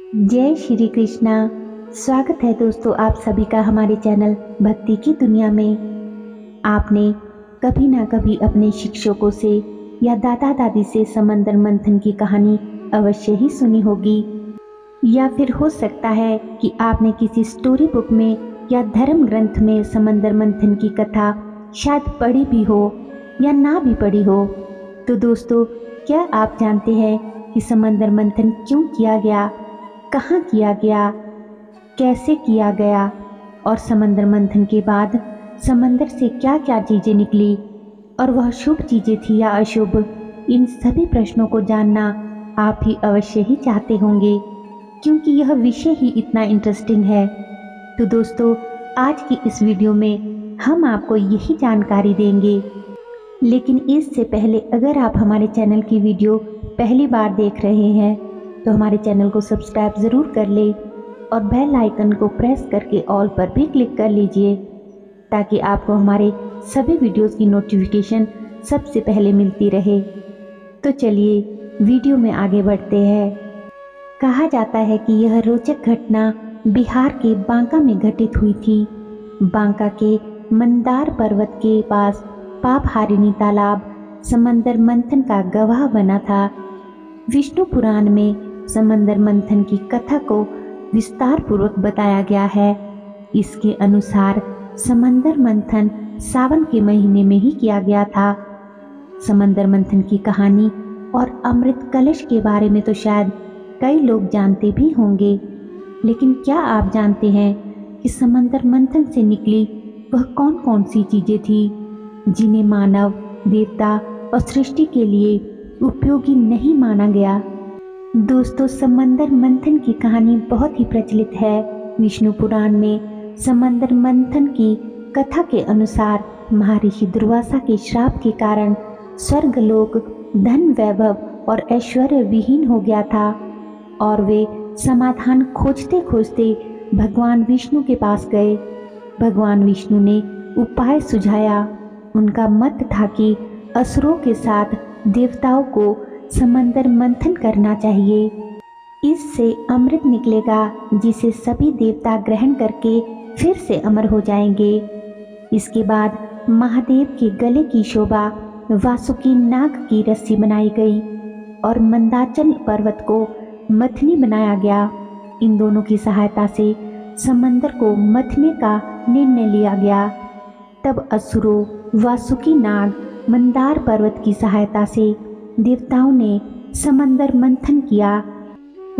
जय श्री कृष्णा। स्वागत है दोस्तों आप सभी का हमारे चैनल भक्ति की दुनिया में। आपने कभी ना कभी अपने शिक्षकों से या दादा दादी से समंदर मंथन की कहानी अवश्य ही सुनी होगी, या फिर हो सकता है कि आपने किसी स्टोरी बुक में या धर्म ग्रंथ में समंदर मंथन की कथा शायद पढ़ी भी हो या ना भी पढ़ी हो। तो दोस्तों, क्या आप जानते हैं कि समंदर मंथन क्यों किया गया, कहाँ किया गया, कैसे किया गया और समंदर मंथन के बाद समंदर से क्या क्या चीज़ें निकली और वह शुभ चीज़ें थी या अशुभ। इन सभी प्रश्नों को जानना आप ही अवश्य ही चाहते होंगे, क्योंकि यह विषय ही इतना इंटरेस्टिंग है। तो दोस्तों, आज की इस वीडियो में हम आपको यही जानकारी देंगे। लेकिन इससे पहले अगर आप हमारे चैनल की वीडियो पहली बार देख रहे हैं तो हमारे चैनल को सब्सक्राइब ज़रूर कर ले और बेल आइकन को प्रेस करके ऑल पर भी क्लिक कर लीजिए, ताकि आपको हमारे सभी वीडियोस की नोटिफिकेशन सबसे पहले मिलती रहे। तो चलिए वीडियो में आगे बढ़ते हैं। कहा जाता है कि यह रोचक घटना बिहार के बांका में घटित हुई थी। बांका के मंदार पर्वत के पास पापहारिणी तालाब समंदर मंथन का गवाह बना था। विष्णु पुराण में समंदर मंथन की कथा को विस्तार पूर्वक बताया गया है। इसके अनुसार समंदर मंथन सावन के महीने में ही किया गया था। समंदर मंथन की कहानी और अमृत कलश के बारे में तो शायद कई लोग जानते भी होंगे, लेकिन क्या आप जानते हैं कि समंदर मंथन से निकली वह कौन कौन सी चीजें थी जिन्हें मानव, देवता और सृष्टि के लिए उपयोगी नहीं माना गया। दोस्तों, समंदर मंथन की कहानी बहुत ही प्रचलित है। विष्णु पुराण में समंदर मंथन की कथा के अनुसार महर्षि दुर्वासा के श्राप के कारण स्वर्गलोक धन, वैभव और ऐश्वर्य विहीन हो गया था और वे समाधान खोजते खोजते भगवान विष्णु के पास गए। भगवान विष्णु ने उपाय सुझाया। उनका मत था कि असुरों के साथ देवताओं को समंदर मंथन करना चाहिए। इससे अमृत निकलेगा जिसे सभी देवता ग्रहण करके फिर से अमर हो जाएंगे। इसके बाद महादेव के गले की शोभा वासुकी नाग की रस्सी बनाई गई और मंदाचल पर्वत को मथनी बनाया गया। इन दोनों की सहायता से समंदर को मथने का निर्णय लिया गया। तब असुरों, वासुकी नाग, मंदार पर्वत की सहायता से देवताओं ने समंदर मंथन किया।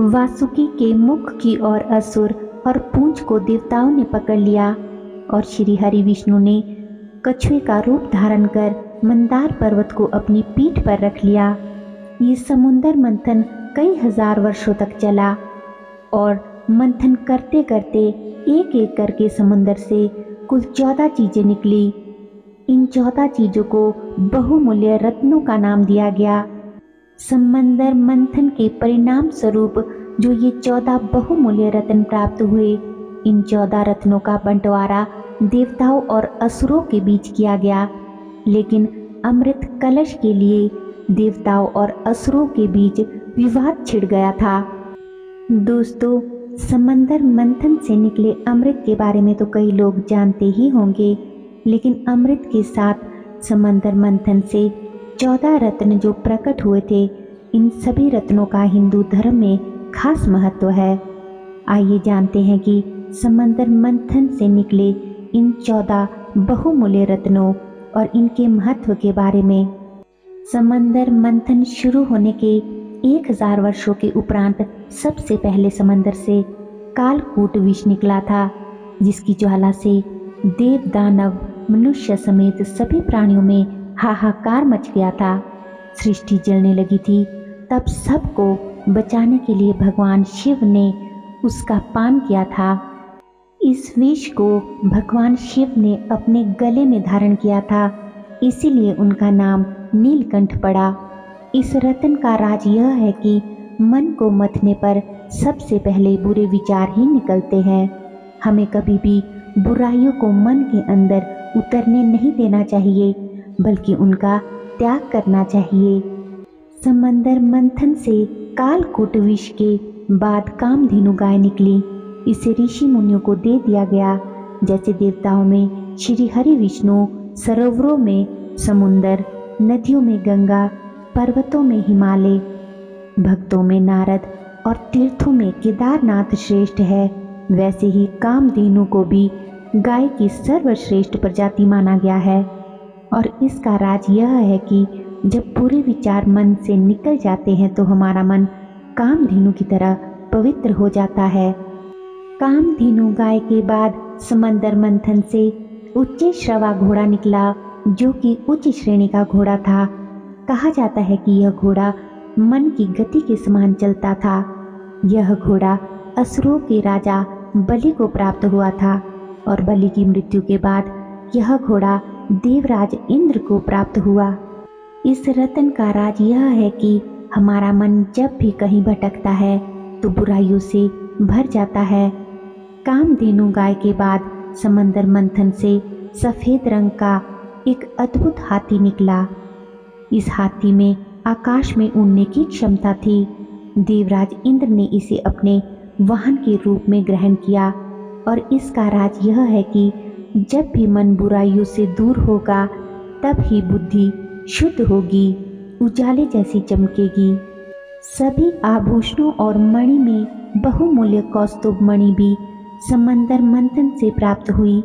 वासुकी के मुख की ओर असुर और पूंछ को देवताओं ने पकड़ लिया और श्री हरि विष्णु ने कछुए का रूप धारण कर मंदार पर्वत को अपनी पीठ पर रख लिया। ये समुंदर मंथन कई हजार वर्षों तक चला और मंथन करते करते एक एक करके समुंदर से कुल 14 चीजें निकली। इन 14 चीजों को बहुमूल्य रत्नों का नाम दिया गया। समंदर मंथन के परिणाम स्वरूप जो ये 14 बहुमूल्य रत्न प्राप्त हुए, इन 14 रत्नों का बंटवारा देवताओं और असुरों के बीच किया गया। लेकिन अमृत कलश के लिए देवताओं और असुरों के बीच विवाद छिड़ गया था। दोस्तों, समंदर मंथन से निकले अमृत के बारे में तो कई लोग जानते ही होंगे, लेकिन अमृत के साथ समंदर मंथन से 14 रत्न जो प्रकट हुए थे, इन सभी रत्नों का हिंदू धर्म में खास महत्व है। आइए जानते हैं कि समंदर मंथन से निकले इन 14 बहुमूल्य रत्नों और इनके महत्व के बारे में। समंदर मंथन शुरू होने के 1000 वर्षों के उपरांत सबसे पहले समंदर से कालकूट विष निकला था, जिसकी ज्वाला से देव, दानव, मनुष्य समेत सभी प्राणियों में हाहाकार मच गया था। सृष्टि जलने लगी थी। तब सबको बचाने के लिए भगवान शिव ने उसका पान किया था। इस विष को भगवान शिव ने अपने गले में धारण किया था, इसीलिए उनका नाम नीलकंठ पड़ा। इस रत्न का राज यह है कि मन को मथने पर सबसे पहले बुरे विचार ही निकलते हैं। हमें कभी भी बुराइयों को मन के अंदर उतरने नहीं देना चाहिए, बल्कि उनका त्याग करना चाहिए। समंदर मंथन से कालकूट विष के बाद कामधेनु गाय निकली। इसे ऋषि मुनियों को दे दिया गया। जैसे देवताओं में श्री हरि विष्णु, सरोवरों में समुंदर, नदियों में गंगा, पर्वतों में हिमालय, भक्तों में नारद और तीर्थों में केदारनाथ श्रेष्ठ है, वैसे ही कामधेनु को भी गाय की सर्वश्रेष्ठ प्रजाति माना गया है। और इसका राज यह है कि जब पूरे विचार मन से निकल जाते हैं तो हमारा मन कामधेनु की तरह पवित्र हो जाता है। कामधेनु गाय के बाद समंदर मंथन से उच्च श्रवा घोड़ा निकला, जो कि उच्च श्रेणी का घोड़ा था। कहा जाता है कि यह घोड़ा मन की गति के समान चलता था। यह घोड़ा असुरों के राजा बलि को प्राप्त हुआ था और बलि की मृत्यु के बाद यह घोड़ा देवराज इंद्र को प्राप्त हुआ। इस रत्न का राज यह है कि हमारा मन जब भी कहीं भटकता है तो बुराइयों से भर जाता है। कामधेनु गाय के बाद समंदर मंथन से सफेद रंग का एक अद्भुत हाथी निकला। इस हाथी में आकाश में उड़ने की क्षमता थी। देवराज इंद्र ने इसे अपने वाहन के रूप में ग्रहण किया और इसका राज यह है कि जब भी मन बुराइयों से दूर होगा तब ही बुद्धि शुद्ध होगी, उजाले जैसी चमकेगी। सभी आभूषणों और मणि में बहुमूल्य कौस्तुभ मणि भी समंदर मंथन से प्राप्त हुई।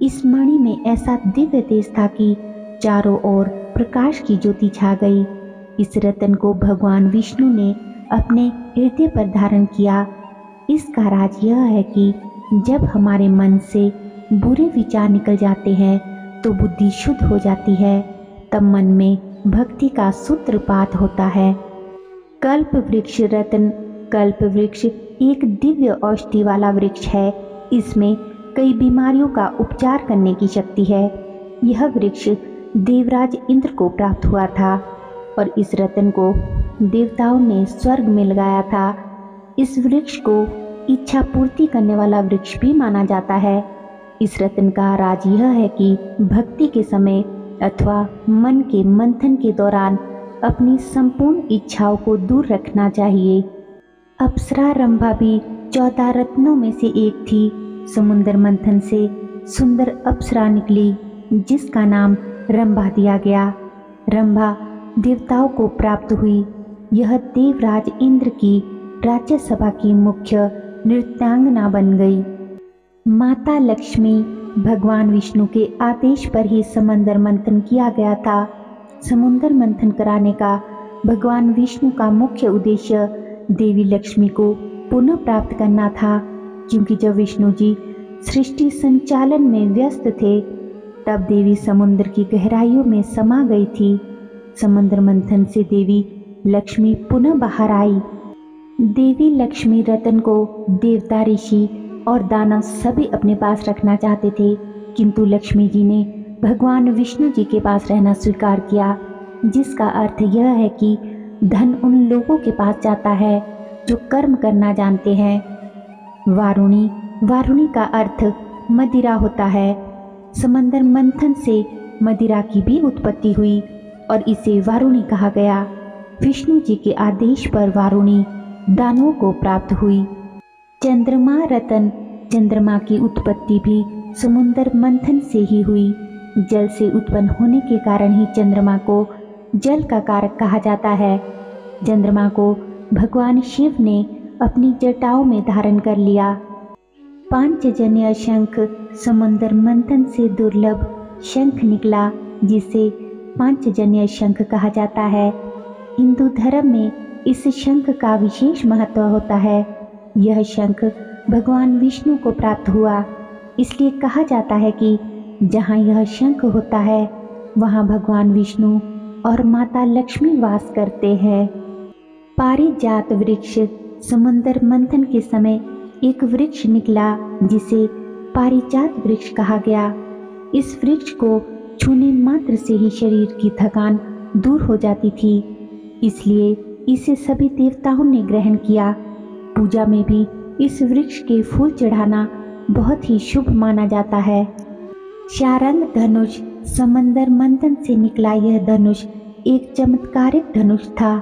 इस मणि में ऐसा दिव्य तेज था कि चारों ओर प्रकाश की ज्योति छा गई। इस रत्न को भगवान विष्णु ने अपने हृदय पर धारण किया। इसका राज यह है कि जब हमारे मन से बुरे विचार निकल जाते हैं तो बुद्धि शुद्ध हो जाती है, तब मन में भक्ति का सूत्रपात होता है। कल्प वृक्ष रत्न। कल्प वृक्ष एक दिव्य औषधि वाला वृक्ष है। इसमें कई बीमारियों का उपचार करने की शक्ति है। यह वृक्ष देवराज इंद्र को प्राप्त हुआ था और इस रत्न को देवताओं ने स्वर्ग में लगाया था। इस वृक्ष को इच्छा पूर्ति करने वाला वृक्ष भी माना जाता है। इस रत्न का राज यह है कि भक्ति के समय अथवा मन के मंथन के दौरान अपनी संपूर्ण इच्छाओं को दूर रखना चाहिए। अप्सरा रंभा भी 14 रत्नों में से एक थी। समुद्र मंथन से सुंदर अप्सरा निकली जिसका नाम रंभा दिया गया। रंभा देवताओं को प्राप्त हुई। यह देवराज इंद्र की राज्यसभा की मुख्य नृत्यांगना बन गई। माता लक्ष्मी। भगवान विष्णु के आदेश पर ही समंदर मंथन किया गया था। समुद्र मंथन कराने का भगवान विष्णु का मुख्य उद्देश्य देवी लक्ष्मी को पुनः प्राप्त करना था, क्योंकि जब विष्णु जी सृष्टि संचालन में व्यस्त थे तब देवी समुद्र की गहराइयों में समा गई थी। समुद्र मंथन से देवी लक्ष्मी पुनः बाहर आई। देवी लक्ष्मी रत्न को देवता, ऋषि और दानव सभी अपने पास रखना चाहते थे, किंतु लक्ष्मी जी ने भगवान विष्णु जी के पास रहना स्वीकार किया, जिसका अर्थ यह है कि धन उन लोगों के पास जाता है जो कर्म करना जानते हैं। वारुणी। वारुणी का अर्थ मदिरा होता है। समंदर मंथन से मदिरा की भी उत्पत्ति हुई और इसे वारुणी कहा गया। विष्णु जी के आदेश पर वारुणी दानवों को प्राप्त हुई। चंद्रमा रत्न। चंद्रमा की उत्पत्ति भी समुद्र मंथन से ही हुई। जल से उत्पन्न होने के कारण ही चंद्रमा को जल का कारक कहा जाता है। चंद्रमा को भगवान शिव ने अपनी जटाओं में धारण कर लिया। पांचजन्य शंख। समुद्र मंथन से दुर्लभ शंख निकला जिसे पांचजन्य शंख कहा जाता है। हिंदू धर्म में इस शंख का विशेष महत्व होता है। यह शंख भगवान विष्णु को प्राप्त हुआ, इसलिए कहा जाता है कि जहाँ यह शंख होता है वहाँ भगवान विष्णु और माता लक्ष्मी वास करते हैं। पारिजात वृक्ष। समुद्र मंथन के समय एक वृक्ष निकला जिसे पारिजात वृक्ष कहा गया। इस वृक्ष को छूने मात्र से ही शरीर की थकान दूर हो जाती थी, इसलिए इसे सभी देवताओं ने ग्रहण किया। पूजा में भी इस वृक्ष के फूल चढ़ाना बहुत ही शुभ माना जाता है। शारंग धनुष। समंदर मंथन से निकला यह धनुष एक चमत्कारिक धनुष था।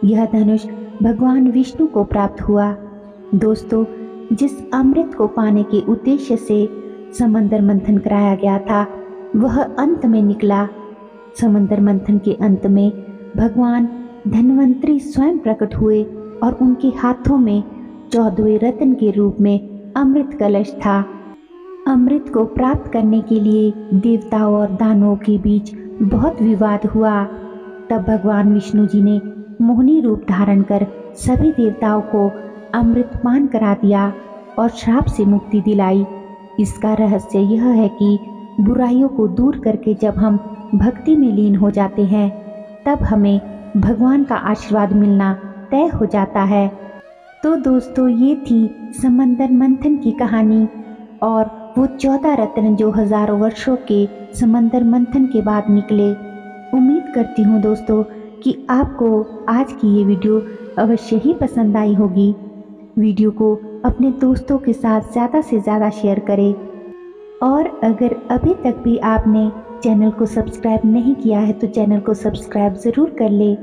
यह धनुष भगवान विष्णु को प्राप्त हुआ। दोस्तों, जिस अमृत को पाने के उद्देश्य से समंदर मंथन कराया गया था वह अंत में निकला। समंदर मंथन के अंत में भगवान धन्वंतरी स्वयं प्रकट हुए और उनके हाथों में 14वें रत्न के रूप में अमृत कलश था। अमृत को प्राप्त करने के लिए देवताओं और दानवों के बीच बहुत विवाद हुआ। तब भगवान विष्णु जी ने मोहिनी रूप धारण कर सभी देवताओं को अमृत पान करा दिया और श्राप से मुक्ति दिलाई। इसका रहस्य यह है कि बुराइयों को दूर करके जब हम भक्ति में लीन हो जाते हैं तब हमें भगवान का आशीर्वाद मिलना तय हो जाता है। तो दोस्तों, ये थी समंदर मंथन की कहानी और वो 14 रत्न जो हजारों वर्षों के समंदर मंथन के बाद निकले। उम्मीद करती हूँ दोस्तों कि आपको आज की ये वीडियो अवश्य ही पसंद आई होगी। वीडियो को अपने दोस्तों के साथ ज़्यादा से ज़्यादा शेयर करें और अगर अभी तक भी आपने चैनल को सब्सक्राइब नहीं किया है तो चैनल को सब्सक्राइब ज़रूर कर ले।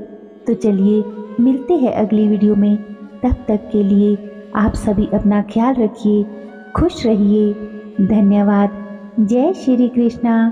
तो चलिए मिलते हैं अगली वीडियो में। तब तक के लिए आप सभी अपना ख्याल रखिए, खुश रहिए। धन्यवाद। जय श्री कृष्णा।